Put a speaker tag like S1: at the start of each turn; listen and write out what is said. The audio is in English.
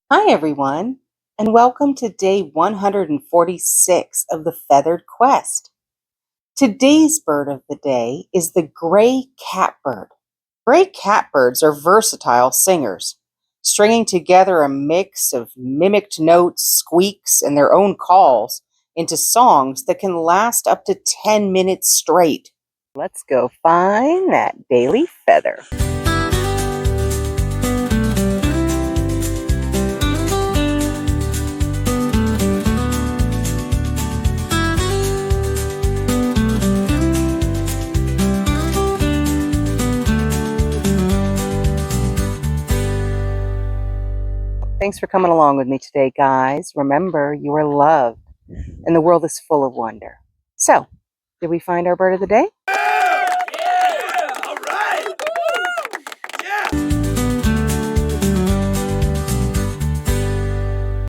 S1: Hi, everyone, and welcome to day 146 of the Feathered Quest. Today's bird of the day is the gray catbird. Gray catbirds are versatile singers, stringing together a mix of mimicked notes, squeaks, and their own calls into songs that can last up to 10 minutes straight. Let's go find that daily feather. Thanks for coming along with me today, guys. Remember, you are loved and the world is full of wonder. So, did we find our bird of the day?